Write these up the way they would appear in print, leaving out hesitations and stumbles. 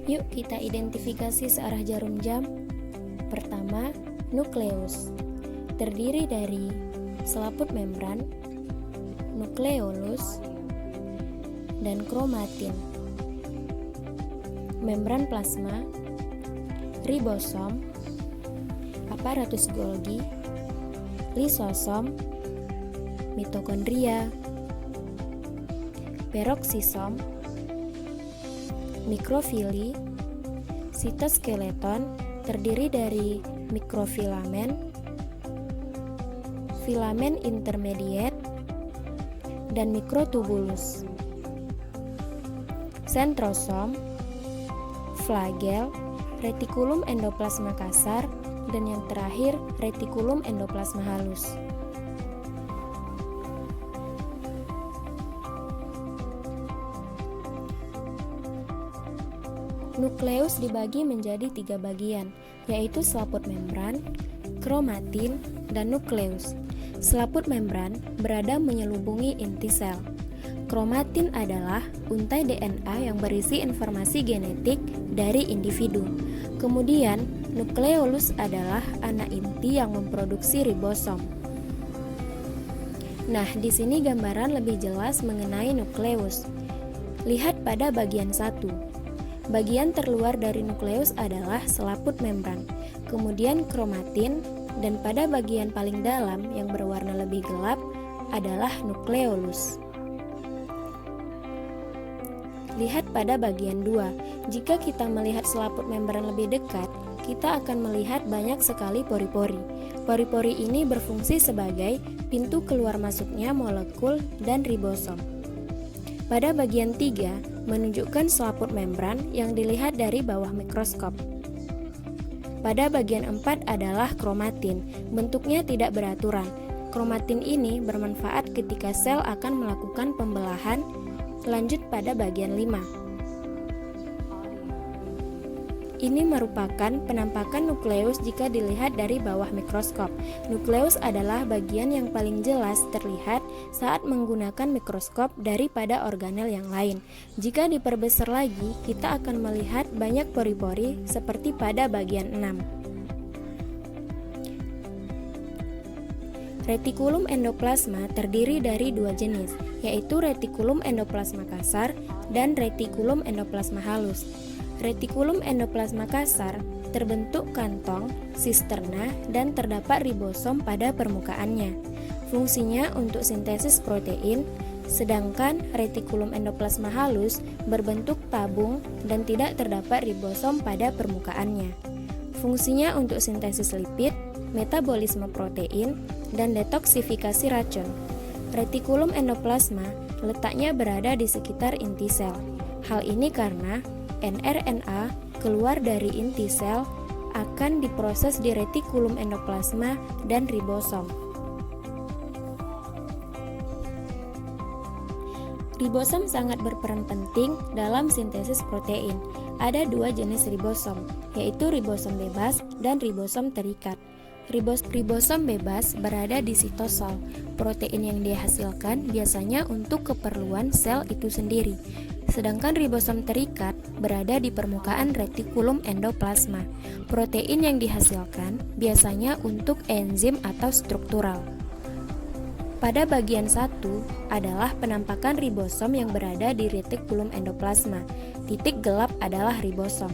Yuk kita identifikasi searah jarum jam. Pertama, nukleus. Terdiri dari selaput membran, nukleolus, dan kromatin. Membran plasma, ribosom, aparatus Golgi, lisosom, mitokondria, peroksisom, mikrofili, sitoskeleton terdiri dari mikrofilamen, filamen intermediate, dan mikrotubulus. Sentrosom, flagel, retikulum endoplasma kasar, dan yang terakhir retikulum endoplasma halus. Nukleus dibagi menjadi 3 bagian, yaitu selaput membran, kromatin, dan nukleus. Selaput membran berada menyelubungi inti sel. Kromatin adalah untai DNA yang berisi informasi genetik dari individu. Kemudian, nukleolus adalah anak inti yang memproduksi ribosom. Nah, di sini gambaran lebih jelas mengenai nukleus. Lihat pada bagian 1. Bagian terluar dari nukleus adalah selaput membran, kemudian kromatin, dan pada bagian paling dalam yang berwarna lebih gelap adalah nukleolus. Lihat pada bagian 2. Jika kita melihat selaput membran lebih dekat, kita akan melihat banyak sekali pori-pori. Pori-pori ini berfungsi sebagai pintu keluar masuknya molekul dan ribosom. Pada bagian 3, menunjukkan selaput membran yang dilihat dari bawah mikroskop. Pada bagian 4 adalah kromatin. Bentuknya tidak beraturan. Kromatin ini bermanfaat ketika sel akan melakukan pembelahan. Lanjut pada bagian 5. Ini merupakan penampakan nukleus jika dilihat dari bawah mikroskop. Nukleus adalah bagian yang paling jelas terlihat saat menggunakan mikroskop daripada organel yang lain. Jika diperbesar lagi, kita akan melihat banyak pori-pori seperti pada bagian 6. Retikulum endoplasma terdiri dari 2 jenis, yaitu retikulum endoplasma kasar dan retikulum endoplasma halus. Retikulum endoplasma kasar terbentuk kantong, sisterna, dan terdapat ribosom pada permukaannya. Fungsinya untuk sintesis protein, sedangkan retikulum endoplasma halus berbentuk tabung dan tidak terdapat ribosom pada permukaannya. Fungsinya untuk sintesis lipid, metabolisme protein, dan detoksifikasi racun. Retikulum endoplasma letaknya berada di sekitar inti sel. Hal ini karena nRNA keluar dari inti sel akan diproses di retikulum endoplasma dan ribosom. Ribosom sangat berperan penting dalam sintesis protein. Ada 2 jenis ribosom, yaitu ribosom bebas dan ribosom terikat. Ribosom bebas berada di sitosol. Protein yang dihasilkan biasanya untuk keperluan sel itu sendiri. Sedangkan ribosom terikat berada di permukaan retikulum endoplasma. Protein yang dihasilkan biasanya untuk enzim atau struktural. Pada bagian 1 adalah penampakan ribosom yang berada di retikulum endoplasma. Titik gelap adalah ribosom.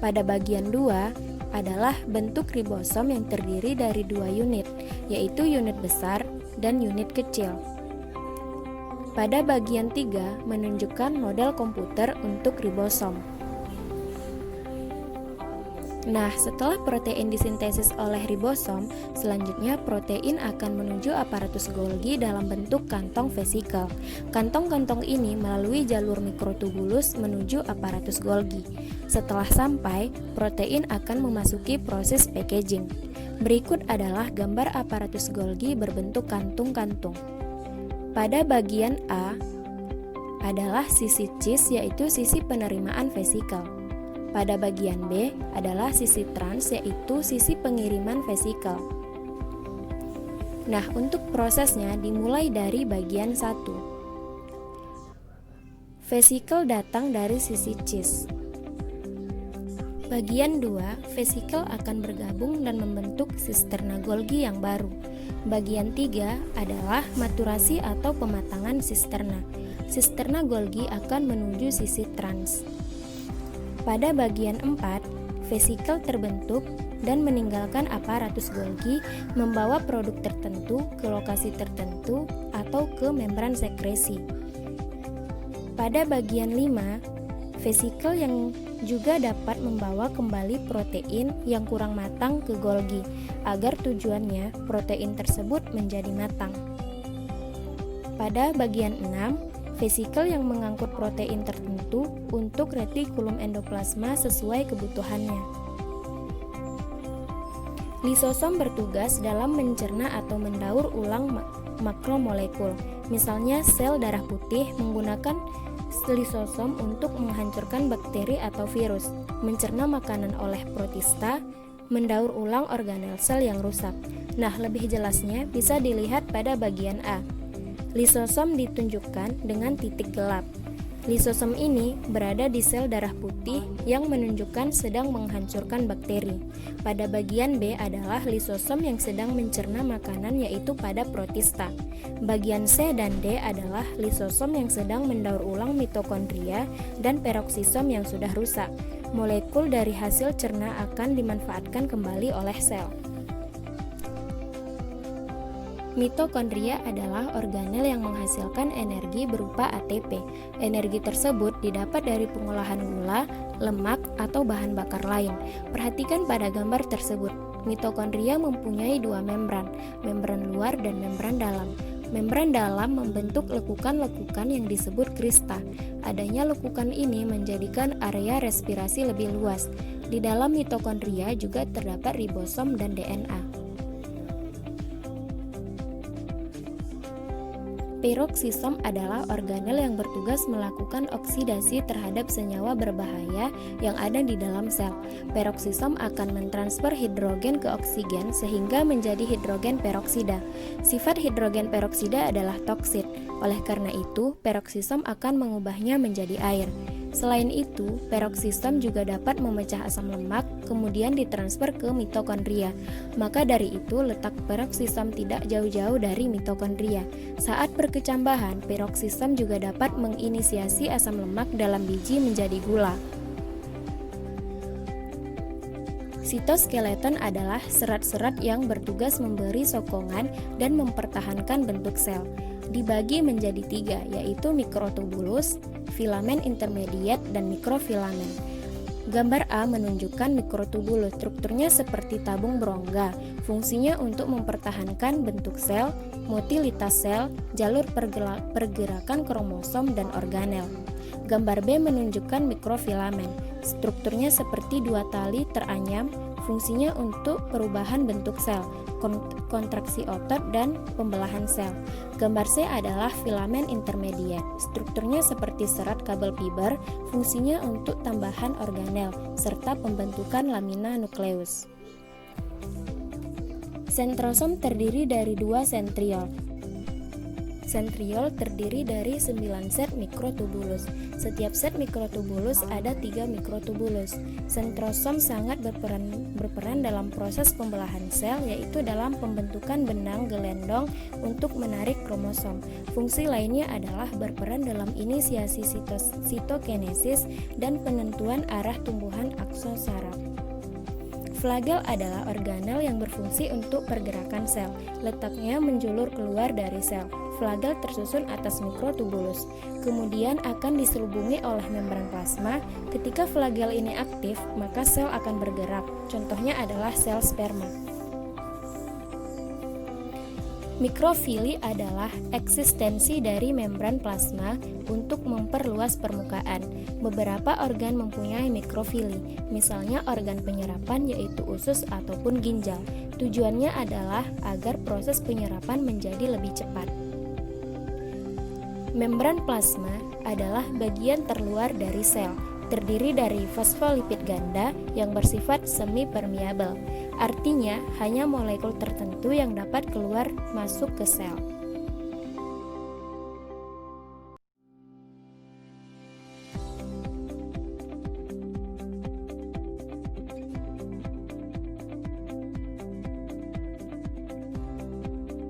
Pada bagian 2 adalah bentuk ribosom yang terdiri dari 2 unit, yaitu unit besar dan unit kecil. Pada bagian 3 menunjukkan model komputer untuk ribosom. Nah, setelah protein disintesis oleh ribosom, selanjutnya protein akan menuju aparatus Golgi dalam bentuk kantong vesikel. Kantong-kantong ini melalui jalur mikrotubulus menuju aparatus Golgi. Setelah sampai, protein akan memasuki proses packaging. Berikut adalah gambar aparatus Golgi berbentuk kantung-kantung. Pada bagian A adalah sisi cis, yaitu sisi penerimaan vesikel. Pada bagian B adalah sisi trans, yaitu sisi pengiriman vesikel. Nah, untuk prosesnya dimulai dari bagian 1. Vesikel datang dari sisi cis. Bagian 2, vesikel akan bergabung dan membentuk sisterna Golgi yang baru. Bagian 3 adalah maturasi atau pematangan sisterna. Sisterna Golgi akan menuju sisi trans. Pada bagian 4, vesikel terbentuk dan meninggalkan aparatus Golgi, membawa produk tertentu ke lokasi tertentu atau ke membran sekresi. Pada bagian 5, vesikel yang juga dapat membawa kembali protein yang kurang matang ke Golgi agar tujuannya protein tersebut menjadi matang. Pada bagian 6, vesikel yang mengangkut protein tertentu untuk retikulum endoplasma sesuai kebutuhannya. Lisosom bertugas dalam mencerna atau mendaur ulang makromolekul. Misalnya sel darah putih menggunakan lisosom untuk menghancurkan bakteri atau virus, mencerna makanan oleh protista, mendaur ulang organel sel yang rusak. Nah, lebih jelasnya bisa dilihat pada bagian A. Lisosom ditunjukkan dengan titik gelap. Lisosom ini berada di sel darah putih yang menunjukkan sedang menghancurkan bakteri. Pada bagian B adalah lisosom yang sedang mencerna makanan, yaitu pada protista. Bagian C dan D adalah lisosom yang sedang mendaur ulang mitokondria dan peroksisom yang sudah rusak. Molekul dari hasil cerna akan dimanfaatkan kembali oleh sel. Mitokondria adalah organel yang menghasilkan energi berupa ATP. Energi tersebut didapat dari pengolahan gula, lemak, atau bahan bakar lain. Perhatikan pada gambar tersebut. Mitokondria mempunyai dua membran luar dan membran dalam. Membran dalam membentuk lekukan-lekukan yang disebut krista. Adanya lekukan ini menjadikan area respirasi lebih luas. Di dalam mitokondria juga terdapat ribosom dan DNA. Peroksisom adalah organel yang bertugas melakukan oksidasi terhadap senyawa berbahaya yang ada di dalam sel. Peroksisom akan mentransfer hidrogen ke oksigen sehingga menjadi hidrogen peroksida. Sifat hidrogen peroksida adalah toksit. Oleh karena itu, peroksisom akan mengubahnya menjadi air. Selain itu, peroksisom juga dapat memecah asam lemak, kemudian ditransfer ke mitokondria. Maka dari itu, letak peroksisom tidak jauh-jauh dari mitokondria. Saat berkecambahan, peroksisom juga dapat menginisiasi asam lemak dalam biji menjadi gula. Sitoskeleton adalah serat-serat yang bertugas memberi sokongan dan mempertahankan bentuk sel. Dibagi menjadi 3, yaitu mikrotubulus, filamen intermediate, dan mikrofilamen. Gambar A menunjukkan mikrotubulus. Strukturnya seperti tabung berongga. Fungsinya untuk mempertahankan bentuk sel, motilitas sel, jalur pergerakan kromosom, dan organel. Gambar B menunjukkan mikrofilamen. Strukturnya seperti dua tali teranyam. Fungsinya untuk perubahan bentuk sel, kontraksi otot, dan pembelahan sel. Gambar C adalah filamen intermediate. Strukturnya seperti serat kabel fiber, fungsinya untuk tambahan organel, serta pembentukan lamina nukleus. Sentrosom terdiri dari 2 sentriol. Sentriol terdiri dari 9 set mikrotubulus. Setiap set mikrotubulus ada 3 mikrotubulus. Sentrosom sangat berperan dalam proses pembelahan sel, yaitu dalam pembentukan benang gelendong untuk menarik kromosom. Fungsi lainnya adalah berperan dalam inisiasi sitokinesis dan penentuan arah tumbuhan akson saraf. Flagel adalah organel yang berfungsi untuk pergerakan sel. Letaknya menjulur keluar dari sel. Flagel tersusun atas mikrotubulus, kemudian akan diselubungi oleh membran plasma. Ketika flagel ini aktif, maka sel akan bergerak. Contohnya adalah sel sperma. Mikrofili adalah eksistensi dari membran plasma untuk memperluas permukaan. Beberapa organ mempunyai mikrofili, misalnya organ penyerapan yaitu usus ataupun ginjal. Tujuannya adalah agar proses penyerapan menjadi lebih cepat. Membran plasma adalah bagian terluar dari sel, terdiri dari fosfolipid ganda yang bersifat semi-permeabel. Artinya, hanya molekul tertentu yang dapat keluar masuk ke sel.